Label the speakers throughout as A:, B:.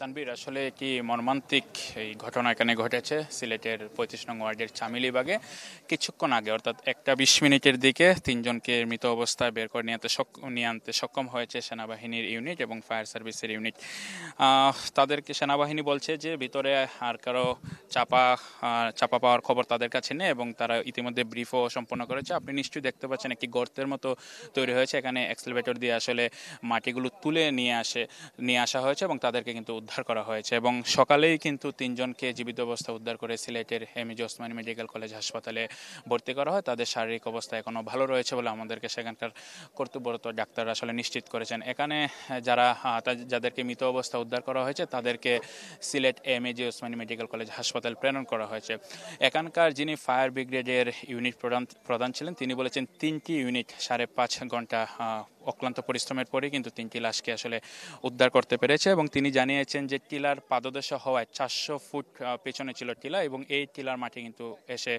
A: তানভীর, আসলে একটি মর্মান্তিক এই ঘটনা এখানে ঘটেছে সিলেটের ৩৫ নং ওয়ার্ডের চামিলিবাগে। কিছুক্ষণ আগে অর্থাৎ ১:২০ দিকে তিনজনকে মৃত অবস্থায় বের করে নিয়ে আনতে সক্ষম হয়েছে সেনাবাহিনীর ইউনিট এবং ফায়ার সার্ভিসের ইউনিট। তাদেরকে সেনাবাহিনী বলছে যে ভিতরে আর কারো চাপা পাওয়ার খবর তাদের কাছে নেই এবং তারা ইতিমধ্যে ব্রিফও সম্পন্ন করেছে। আপনি নিশ্চয়ই দেখতে পাচ্ছেন একটি গর্তের মতো তৈরি হয়েছে, এখানে এক্সেলেটর দিয়ে আসলে মাটিগুলো তুলে নিয়ে আসা হয়েছে এবং তাদেরকে কিন্তু উদ্ধার করা হয়েছে। এবং সকালেই কিন্তু তিনজনকে জীবিত অবস্থায় উদ্ধার করে সিলেটের এমএজি ওসমানী মেডিকেল কলেজ হাসপাতালে ভর্তি করা হয়। তাদের শারীরিক অবস্থা এখনও ভালো রয়েছে বলে আমাদেরকে সেখানকার কর্তব্যরত ডাক্তার আসলে নিশ্চিত করেছেন। এখানে যাদেরকে মৃত অবস্থায় উদ্ধার করা হয়েছে তাদেরকে Sylhet MAG Osmani medical college হাসপাতাল প্রেরণ করা হয়েছে। এখানকার যিনি ফায়ার ব্রিগেডের ইউনিট প্রধান ছিলেন তিনি বলেছেন ৩টি ইউনিট ৫.৫ ঘন্টা অক্লান্ত পরিশ্রমের পরে কিন্তু ৩টি লাশকে আসলে উদ্ধার করতে পেরেছে এবং তিনি জানিয়েছেন যে টিলার পাদদেশে হওয়ায় ৪০০ ফুট পেছনে ছিল টিলা এবং এই টিলার মাটি কিন্তু এসে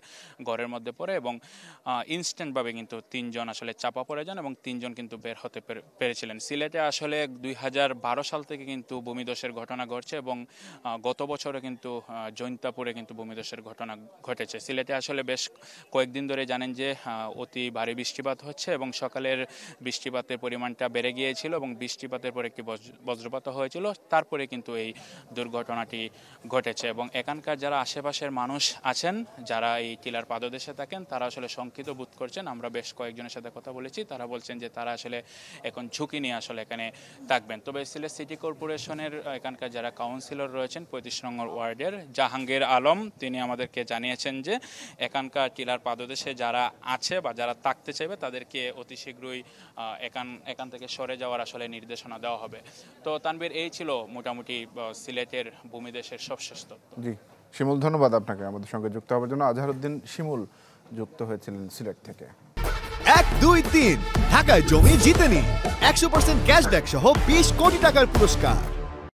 A: ঘরের মধ্যে পড়ে এবং ইনস্ট্যান্টভাবে কিন্তু তিনজন আসলে চাপা পড়ে যান এবং তিনজন কিন্তু বের হতে পেরেছিলেন। সিলেটে আসলে ২০১২ সাল থেকে কিন্তু ভূমিধসের ঘটনা ঘটছে এবং গত বছরে কিন্তু জৈন্তাপুরে কিন্তু ভূমিধসের ঘটনা ঘটেছে। সিলেটে আসলে বেশ কয়েকদিন ধরে জানেন যে অতি ভারী বৃষ্টিপাত হচ্ছে এবং সকালের বৃষ্টিপাতের পরিমাণটা বেড়ে গিয়েছিল এবং বৃষ্টিপাতের পর একটি বজ্রপাত হয়েছিল, তারপরে কিন্তু এই দুর্ঘটনাটি ঘটেছে। এবং এখানকার যারা আশেপাশের মানুষ আছেন যারা এই টিলার পাদদেশে থাকেন তারা আসলে শঙ্কিত বোধ করছেন। আমরা বেশ কয়েকজনের সাথে কথা বলেছি, তারা বলছেন যে তারা আসলে এখন ঝুঁকি নিয়ে আসলে এখানে থাকবেন। তবে সিলেট সিটি কর্পোরেশনের এখানকার যারা কাউন্সিলর রয়েছেন ৩৫ নম্বর ওয়ার্ডের জাহাঙ্গীর আলম, তিনি আমাদেরকে জানিয়েছেন যে এখানকার টিলার পাদদেশে যারা আছে বা যারা থাকতে চাইবে তাদেরকে অতি শীঘ্রই এখান থেকে সরে যাওয়ার আসলে নির্দেশনা দেওয়া হবে। তো তানভীর, এই ছিল মোটামুটি সিলেটের ভূমিদেশের সবশেষ তথ্য।
B: জি শিমুল, ধন্যবাদ আপনাকে আমাদের সঙ্গে যুক্ত হওয়ার জন্য। আজহারউদ্দিন শিমুল যুক্ত হয়েছিলেন সিলেট থেকে।
C: ১, ২, ৩ ঢাকায় জমি জিতে নিন ১০০% ক্যাশব্যাক সহ ২০ কোটি টাকার পুরস্কার।